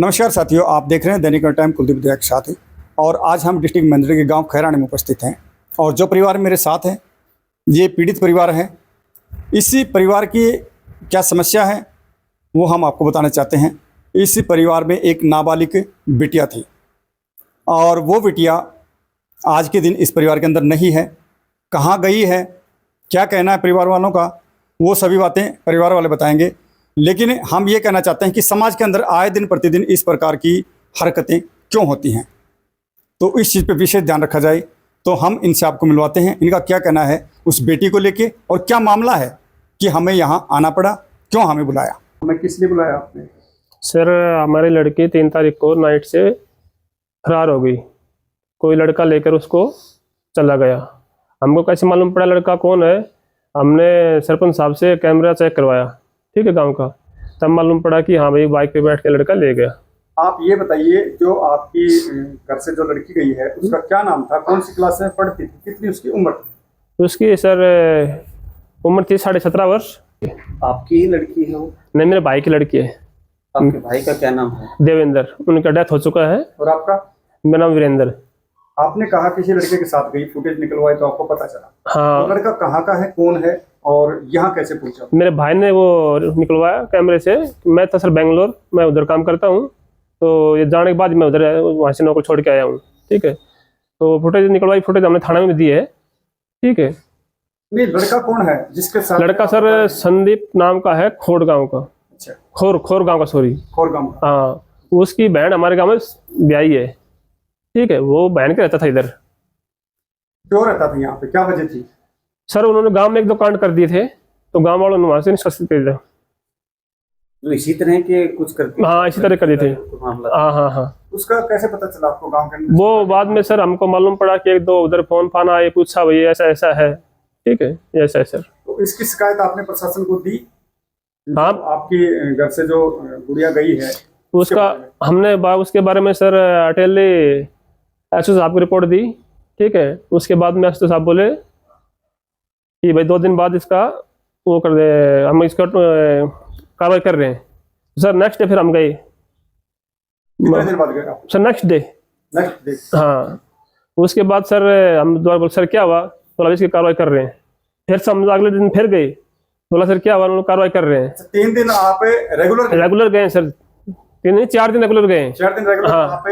नमस्कार साथियों, आप देख रहे हैं दैनिक टाइम कुलदीप दया के साथ ही। और आज हम डिस्ट्रिक्ट मंदरी के गांव खैरानी में उपस्थित हैं और जो परिवार मेरे साथ है ये पीड़ित परिवार है। इसी परिवार की क्या समस्या है वो हम आपको बताना चाहते हैं। इस परिवार में एक नाबालिग बिटिया थी और वो बिटिया आज के दिन इस परिवार के अंदर नहीं है। कहाँ गई है, क्या कहना है परिवार वालों का, वो सभी बातें परिवार वाले बताएंगे। लेकिन हम ये कहना चाहते हैं कि समाज के अंदर आए दिन प्रतिदिन इस प्रकार की हरकतें क्यों होती हैं, तो इस चीज़ पे विशेष ध्यान रखा जाए। तो हम इनसे आपको मिलवाते हैं, इनका क्या कहना है उस बेटी को लेके और क्या मामला है कि हमें यहाँ आना पड़ा, क्यों हमें बुलाया, हमें किस लिए बुलाया आपने। सर, हमारी लड़की 3 तारीख को नाइट से फरार हो गई। कोई लड़का लेकर उसको चला गया। हमको कैसे मालूम पड़ा लड़का कौन है? हमने सरपंच साहब से कैमरा चेक करवाया, ठीक है, गांव का। तब मालूम पड़ा कि हाँ भाई, बाइक पे बैठ के लड़का ले गया। आप ये बताइए, जो आपकी घर से जो लड़की गई है उसका क्या नाम था, कौन सी क्लास में पढ़ती थी, कितनी उसकी उम्र थी? उसकी सर उम्र थी 17.5 वर्ष। आपकी लड़की है वो? नहीं, मेरे भाई की लड़की है। आपके भाई का क्या नाम है? देवेंद्र। उनका डेथ हो चुका है। और आपका? मेरा नाम वीरेंद्र। आपने कहा किसी लड़के के साथ गई, फुटेज निकलवाई तो आपको पता चला। हाँ। तो लड़का कहाँ का है, कौन है और यहाँ कैसे पहुंचा? मेरे भाई ने वो निकलवाया कैमरे से। मैं था सर बेंगलोर, मैं उधर काम करता हूँ। तो ये जाने के बाद मैं उधर वहाँ से नौकरी छोड़ के आया हूँ, ठीक है। तो फुटेज निकलवाई, फुटेज हमने थाना में दी है, ठीक है। नहीं, लड़का कौन है जिसके साथ? लड़का सर संदीप नाम का है, खोड़ गांव का। अच्छा, खोर गांव का, सॉरी, खोर गांव का। हाँ। उसकी बहन हमारे गांव में ब्याही है, ठीक है। वो बहन के रहता था इधर। क्यों रहता था यहाँ पे, क्या वजह थी? सर, उन्होंने गांव में 1-2 कांड कर दिए थे, तो गांव वालों ने वहां से निष्कासित कर दिया। तो इसी तरह के कुछ करते? हाँ, इसी तरह कर दिए थे। हाँ। उसका कैसे पता चला आपको गांव के अंदर? वो बाद में सर हमको मालूम पड़ा कि 1-2 उधर फोन फान आए, पूछा भाई ऐसा ऐसा है, ठीक है, ऐसा है सर। तो इसकी शिकायत आपने प्रशासन को दी? हाँ। आपकी घर से जो गुड़िया गई है उसका हमने उसके बारे में सर अटेली एसओ साहब को रिपोर्ट दी, ठीक है। उसके बाद में एसओ साहब बोले कि भाई 2 दिन बाद इसका वो कर दे, हम इसका कार्रवाई कर रहे हैं। सर नेक्स्ट डे फिर हम गए। कितने दिन बाद गए आप? Sir next day. हाँ। उसके बाद सर हम दोबारा बोले सर क्या हुआ, बोला इसकी कार्रवाई कर रहे हैं। फिर से हम अगले दिन फिर गए, बोला सर क्या हुआ, उन्होंने कार्रवाई कर रहे हैं। 3 दिन आप रेगुलर गए सर। 3 नहीं, 4 दिन रेगुलर गए। 4 दिन रेगुलर। हाँ। आप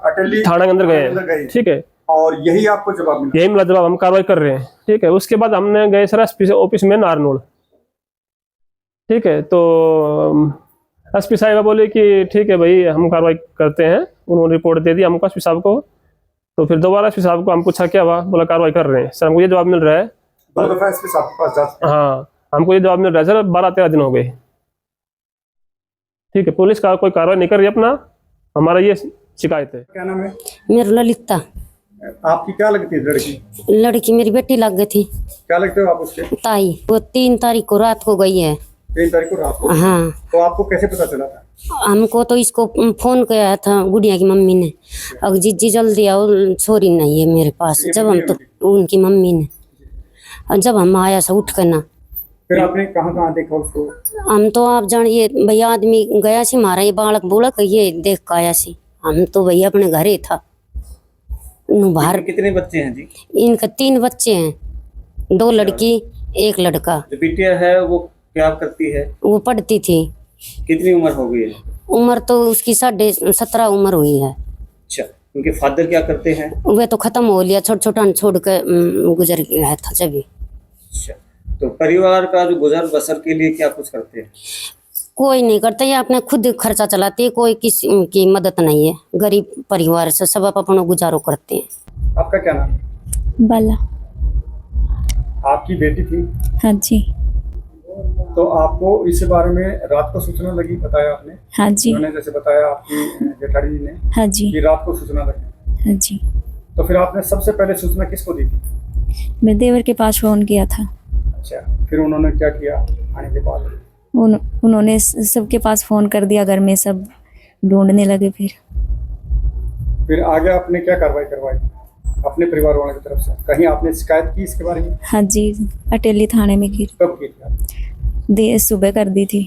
अटेली थाना के अंदर गए, ठीक है। और यही आपको जवाब मिला? यही मिला जवाब, हम कार्रवाई कर रहे हैं, ठीक है। उसके बाद हमने गए सर एसपी ऑफिस में नारनौल, ठीक है। तो एसपी साहिबा बोले कि ठीक है भाई, हम कार्रवाई करते हैं। उन्होंने रिपोर्ट दे दी हमको, एसपी साहब को। तो फिर दोबारा एसपी साहब को हम पूछा क्या हुआ, बोला कार्रवाई कर रहे हैं। सर हमको ये जवाब मिल रहा है। 2 दफा एसपी साहब के पास जांच? हाँ, हमको ये जवाब मिल रहा है सर 12-13 दिन हो गए, ठीक है। पुलिस का कोई कार्रवाई नहीं कर रही अपना, हमारा ये शिकायत है। क्या नाम है? मेरा ललिता। आपकी क्या लगती है लड़की? लड़की मेरी बेटी लग गई थी। क्या लगते हो आप उसके? ताई। वो 3 तारीख को रात को गई है। 3 तारीख को रात को? हाँ। तो आपको कैसे पता चला था? हमको तो इसको फोन किया था गुड़िया की मम्मी ने। अब जीजी जल्दी आओ, छोरी नहीं है मेरे पास। जब हम तो उनकी मम्मी ने, जब हम आया सा उठ कर ना। फिर आपने कहाँ देखा उसको? हम तो आप जानिए भैया, आदमी गया सी हमारा, ये बालक बोला कि ये देख के आया सी। हम तो भैया अपने घर ही था। बाहर। कितने बच्चे हैं जी? इनका 3 बच्चे हैं, 2 लड़की 1 लड़का। जो बिटिया है वो क्या करती है? वो पढ़ती थी। कितनी उम्र हो गई है? उम्र तो उसकी 17.5 उम्र हुई है। अच्छा, उनके फादर क्या करते हैं? वे तो खत्म हो लिया, छोटा छोड़ के गुजर गया था जब। अच्छा, तो परिवार का जो गुजर बसर के लिए क्या कुछ करते हैं? कोई नहीं करता, ये अपने खुद खर्चा चलाती है, कोई किसी की मदद नहीं है। गरीब परिवार से सब अपना गुजारो करते हैं। आपका क्या नाम है? बाला। आपकी बेटी थी? हाँ जी। तो आपको इस बारे में रात को सूचना लगी, बताया आपने? हाँ जी। उन्होंने जैसे बताया आपकी जेठानी जी ने। हाँ जी। कि रात को सूचना लगी। हाँ जी। तो फिर आपने सबसे पहले सूचना किसको दी थी? मैं देवर के पास फोन किया था। अच्छा, फिर उन्होंने क्या किया आने के बाद? उन्होंने सबके पास फोन कर दिया, घर में सब ढूंढने लगे। फिर आगे आपने क्या कार्रवाई करवाई अपने परिवार वालों की तरफ से? कहीं आपने शिकायत की इसके बारे में? हाँ जी, अटेली थाने में की। कब की थी? सुबह कर दी थी।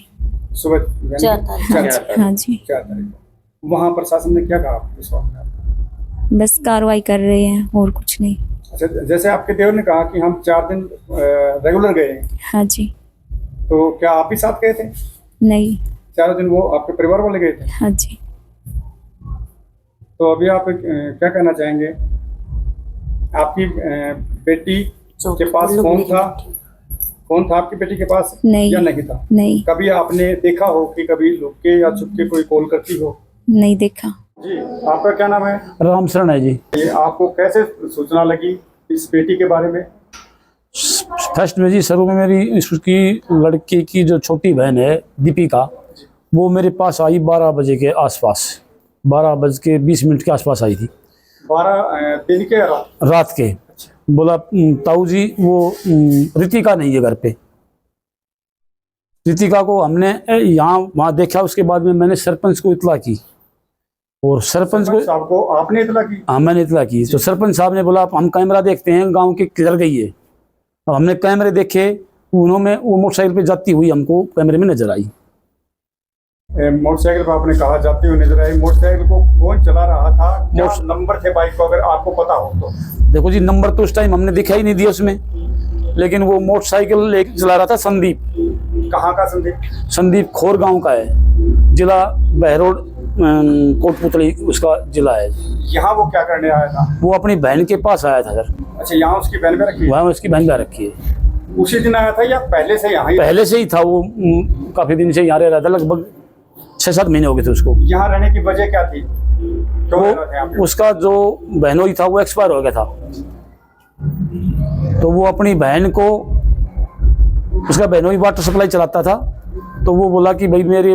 सुबह? 4 तारीख। हाँ जी। 4 तारीख को। वहाँ प्रशासन ने क्या कहा आपको इस बात में? बस कार्रवाई कर रहे हैं और कुछ नहीं। अच्छा, जैसे आपके देवर ने कहा कि हम 4 दिन रेगुलर गए हैं, हाँ जी। तो क्या आप ही साथ गए थे? नहीं। 4 दिन वो आपके परिवार वाले गए थे? हाँ जी। तो अभी आप क्या कहना चाहेंगे? आपकी बेटी के पास फोन था? फोन था आपकी बेटी के पास नहीं। या नहीं था? नहीं। कभी आपने देखा हो कि कभी लुक के या छुप के कोई कॉल करती हो? नहीं देखा। जी, आपका क्या नाम है? राम शरण है जी। ये आपको कैसे सूचना लगी इस बेटी के बारे में? फर्स्ट में जी शुरू में मेरी उसकी लड़की की जो छोटी बहन है दीपिका, वो मेरे पास आई 12 बजे के आसपास, 12:20 के आसपास आई थी। 12 दिन के रात के। बोला ताऊ जी वो रितिका नहीं है घर पे। रितिका को हमने यहाँ वहाँ देखा, उसके बाद में मैंने सरपंच को इतला की और सरपंच को साहब को आपने इतला की? हाँ मैंने इतला की। तो सरपंच साहब ने बोला हम कैमरा देखते हैं गांव के किधर गई है। अब हमने कैमरे देखे, उन्होंने वो मोटरसाइकिल पे जाती हुई हमको कैमरे में नजर आई। मोटरसाइकिल पर आपने कहा जाती हुई नजर आई। मोटरसाइकिल को कौन चला रहा था? क्या नंबर थे बाइक को, अगर आपको पता हो तो? देखो जी नंबर तो उस टाइम हमने दिखाई नहीं दिया उसमें, लेकिन वो मोटरसाइकिल लेके चला रहा था संदीप। कहाँ का संदीप? संदीप खोर गांव का है, जिला बहरोड कोटपुतली उसका जिला है। यहाँ वो क्या करने आया था? वो अपनी बहन के पास आया था सर। अच्छा, यहाँ उसकी बहन में रखी? वहाँ उसकी बहन भी रखी है। उसी दिन आया था या पहले से यहाँ? पहले से ही था वो, काफी दिन से यहाँ रह रहा था, लगभग 6-7 महीने हो गए थे उसको। यहाँ रहने की वजह क्या थी? क्यों रह रहे थे यहाँ पे? उसका जो बहनोई था वो एक्सपायर हो गया था, तो वो अपनी बहन को, उसका बहनोई वाटर सप्लाई चलाता था, तो वो बोला कि भाई मेरे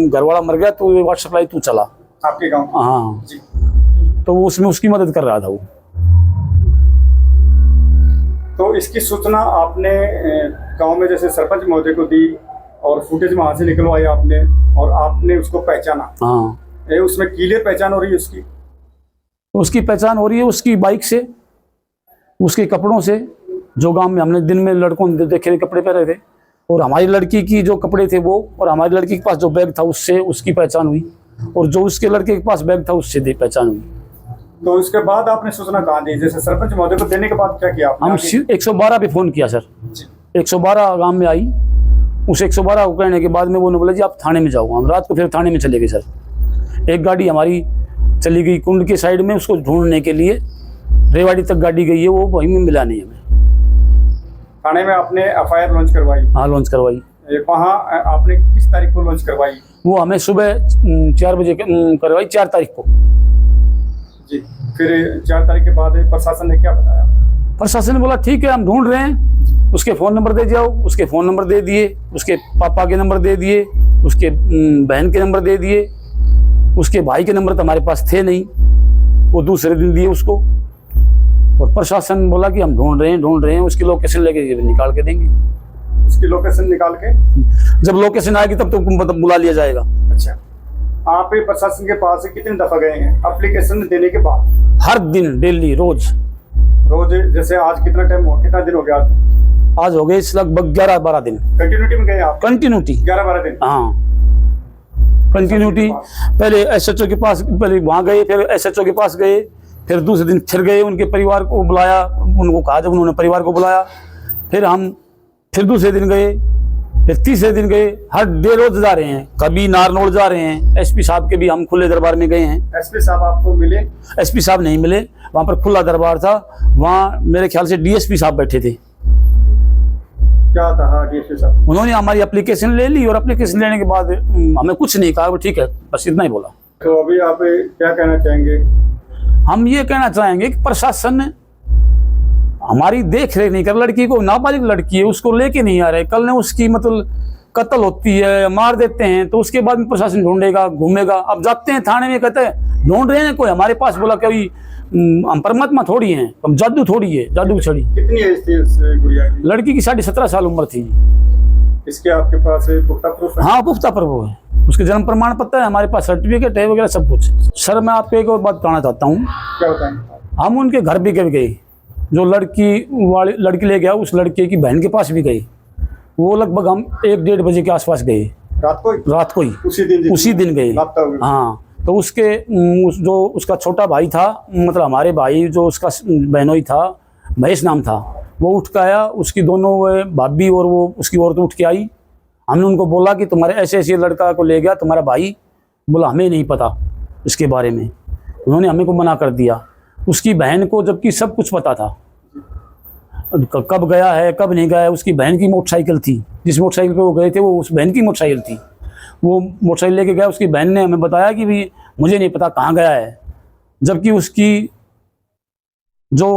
घर वाला मर गया तो ये वाटर सप्लाई तू चला आपके गांव? हाँ जी। तो वो उसमें उसकी मदद कर रहा था वो। तो इसकी सूचना आपने गांव में जैसे सरपंच महोदय को दी और फुटेज वहां से निकलवाई आपने और आपने उसको पहचाना? हाँ। उसमें क्लियर पहचान हो रही है उसकी? उसकी पहचान हो रही है उसकी बाइक से, उसके कपड़ों से, जो गांव में हमने दिन में लड़कों ने देखे कपड़े पहने थे, और हमारी लड़की की जो कपड़े थे वो, और हमारी लड़की के पास जो बैग था उससे उसकी पहचान हुई, और जो उसके लड़के के पास बैग था उससे पहचान हुई। तो इसके बाद आपने सूचना कहाँ दी? जैसे सरपंच महोदय को देने के बाद क्या किया आपने? हम 112 पे फोन किया सर। 112 गांव में आई, उस 112 को कहने के बाद में वो बोला जी आप थाने में जाओ। हम रात को फिर थाने में चले गए सर। एक गाड़ी हमारी चली गई कुंड के साइड में उसको ढूंढने के लिए, रेवाड़ी तक गाड़ी गई है, वो वहीं में मिला नहीं हमें। थाने में आपने एफआईआर लॉन्च करवाई? हाँ लॉन्च करवाई। वहाँ आपने किस तारीख को लॉन्च करवाई? वो हमें सुबह 4 बजे करवाई, 4 तारीख को। जी, फिर 4 तारीख के बाद प्रशासन ने क्या बताया? प्रशासन ने बोला ठीक है हम ढूंढ रहे हैं, उसके फ़ोन नंबर दे जाओ। उसके फ़ोन नंबर दे दिए, उसके पापा के नंबर दे दिए, उसके बहन के नंबर दे दिए, उसके भाई के नंबर तो हमारे पास थे नहीं, वो दूसरे दिन दिए उसको। और प्रशासन बोला कि हम ढूंढ रहे हैं, उसकी लोकेशन लेके निकाल के देंगे। उसकी लोकेशन निकाल के? जब लोकेशन आएगी तब तो मतलब बुला लिया जाएगा। अच्छा, आप प्रशासन के पास कितनी दफा गए हैं एप्लीकेशन देने के बाद? हर दिन, डेली, रोज। जैसे आज कितना दिन हो गया? आज हो गए लगभग 11-12 दिन। कंटिन्यूटी में गए आप? कंटिन्यूटी 11-12 दिन? हाँ कंटिन्यूटी। पहले एसएचओ के पास, पहले वहाँ गए, फिर एसएचओ के पास गए, फिर दूसरे दिन फिर गए, उनके परिवार को बुलाया, उनको कहा, जब उन्होंने परिवार को बुलाया फिर हम फिर दूसरे दिन गए, फिर तीसरे दिन गए। हर डे रोज जा रहे हैं, कभी नारनौल जा रहे हैं। एसपी साहब के भी हम खुले दरबार में गए हैं। एसपी साहब आपको मिले? एसपी साहब नहीं मिले, वहाँ पर खुला दरबार था, वहाँ मेरे ख्याल से डीएसपी साहब बैठे थे। क्या कहा डीएसपी साहब? उन्होंने हमारी एप्लीकेशन ले ली और एप्लीकेशन लेने के बाद हमें कुछ नहीं कहा, ठीक है बस इतना ही बोला। तो अभी आप क्या कहना चाहेंगे? हम ये कहना चाहेंगे कि प्रशासन हमारी देख रेख नहीं कर, लड़की को, नाबालिग लड़की है, उसको लेके नहीं आ रहे। कल ने उसकी मतलब कत्ल होती है, मार देते हैं, तो उसके बाद में प्रशासन ढूंढेगा, घूमेगा। अब जाते हैं थाने में, कहते हैं ढूंढ रहे हैं कोई हमारे पास। बोला कि हम परमात्मा थोड़ी हैं, हम जादू थोड़ी है, जादू छड़ी। कितनी एज थी उस गुड़िया की? लड़की की 17.5 साल उम्र थी। इसके आपके पास पुख्ता प्रूफ है? हाँ पुख्ता प्रूफ है, उसके जन्म प्रमाण पत्र है हमारे पास, सर्टिफिकेट है वगैरह सब कुछ। सर मैं आपको एक और बात कहना चाहता हूँ। क्या बताएं? हम उनके घर भी गए, जो लड़की ले गया उस लड़के की बहन के पास भी गए। वो लगभग हम 1-1:30 बजे के आसपास गए, रात को ही उसी दिन गए। हाँ तो उसके जो उसका छोटा भाई था, मतलब हमारे भाई जो उसका बहनोई था, महेश नाम था, वो उठ के आया, उसकी दोनों भाभी और वो उसकी औरत उठ के आई। हमने उनको बोला कि तुम्हारे ऐसे ऐसे लड़का को ले गया तुम्हारा भाई। बोला हमें नहीं पता इसके बारे में, उन्होंने हमें को मना कर दिया। उसकी बहन को जबकि सब कुछ पता था, कब गया है कब नहीं गया है। उसकी बहन की मोटरसाइकिल थी, जिस मोटरसाइकिल पे वो गए थे वो उस बहन की मोटरसाइकिल थी। वो मोटरसाइकिल लेके गया, उसकी बहन ने हमें बताया कि भी मुझे नहीं पता कहाँ गया है। जबकि उसकी जो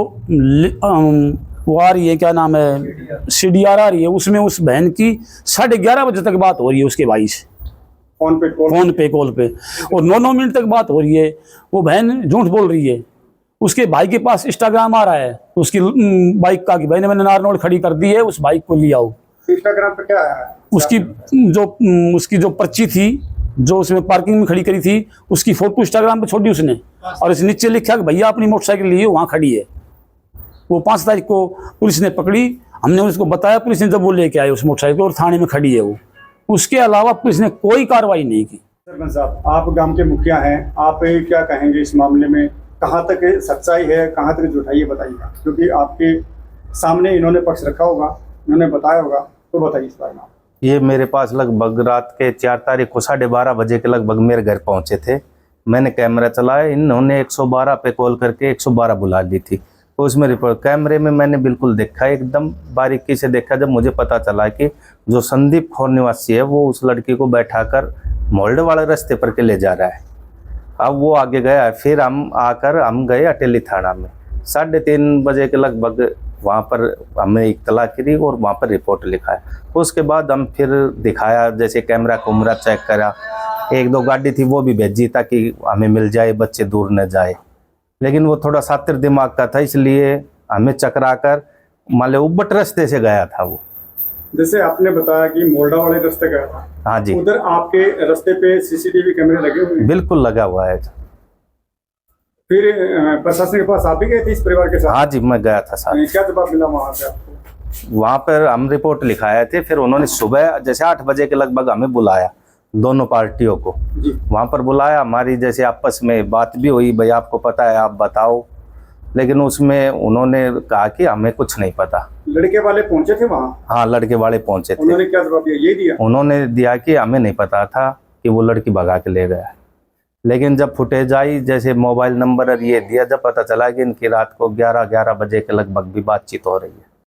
वो आ रही है, क्या नाम है, CDR आ रही है, उसमें उस बहन की 11:30 बजे तक बात हो रही है उसके भाई से, फोन पे कॉल पे, और 9 मिनट तक बात हो रही है। वो बहन झूठ बोल रही है। उसके भाई के पास इंस्टाग्राम आ रहा है, उसकी बाइक का कि भाई ने मैंने नारनौल खड़ी कर दी है, उस बाइक को ले आओ। इंस्टाग्राम पे क्या है? उसकी जो पर्ची थी, जो उसमें पार्किंग में खड़ी करी थी, उसकी फोटो इंस्टाग्राम पे छोड़ी उसने, और इस नीचे लिखा कि भैया अपनी मोटरसाइकिल लिए वहाँ खड़ी है। वो 5 तारीख को पुलिस ने पकड़ी, हमने उसको बताया, पुलिस ने जब वो लेके आए उस मोटरसाइकिल और थाने में खड़ी है वो। उसके अलावा पुलिस ने कोई कार्रवाई नहीं की। सरपंच साहब, आप गांव के मुखिया हैं, आप क्या कहेंगे इस मामले में? कहाँ तक सच्चाई है, कहाँ तक झूठाई है, बताइएगा, क्योंकि आपके सामने इन्होंने पक्ष रखा होगा, इन्होंने बताया होगा, तो बताइए इस बारे में। ये मेरे पास लगभग रात के 4 तारीख को 12:30 बजे के लगभग मेरे घर पहुंचे थे। मैंने कैमरा चलाया, इन्होंने 112 पे कॉल करके 112 बुला ली थी। तो उसमें रिपोर्ट कैमरे में मैंने बिल्कुल देखा, एकदम बारीकी से देखा। जब मुझे पता चला कि जो संदीप खोर निवासी है वो उस लड़की को बैठाकर मोल्ड वाले रास्ते पर के ले जा रहा है। अब वो आगे गया, फिर हम गए अटेली थाना में। 3:30 बजे के लगभग वहाँ पर हमने इत्तला करी और वहाँ पर रिपोर्ट लिखाया। उसके बाद हम फिर दिखाया, जैसे कैमरा कुमरा चेक करा, 1-2 गाड़ी थी वो भी भेजी ताकि हमें मिल जाए, बच्चे दूर न जाए। लेकिन वो थोड़ा सातिर दिमाग का था, इसलिए हमें चकरा कर मान लो उबट रास्ते से गया था वो। जैसे आपने बताया कि मोल्डा वाले रास्ते गया था, हाँ जी, उधर आपके रास्ते पे CCTV कैमरे लगे हुए हैं? बिल्कुल लगा हुआ है। फिर प्रशासन के पास आप भी गए थे इस परिवार के साथ? हाँ जी, मैं गया था साथ। क्या जवाब मिला वहाँ से आपको? वहाँ पर हम रिपोर्ट लिखाए थे, फिर उन्होंने सुबह जैसे 8 बजे के लगभग हमें बुलाया, दोनों पार्टियों को वहाँ पर बुलाया। हमारी जैसे आपस में बात भी हुई, भाई आपको पता है आप बताओ, लेकिन उसमें उन्होंने कहा कि हमें कुछ नहीं पता। लड़के वाले पहुंचे थे वहाँ? हाँ, लड़के वाले पहुंचे थे। उन्होंने क्या जवाब दिया? ये दिया उन्होंने दिया कि हमें नहीं पता था कि वो लड़की भगा के ले गया। लेकिन जब फुटेज आई, जैसे मोबाइल नंबर और ये दिया, जब पता चला कि इनकी रात को 11 बजे के लगभग भी बातचीत हो रही है।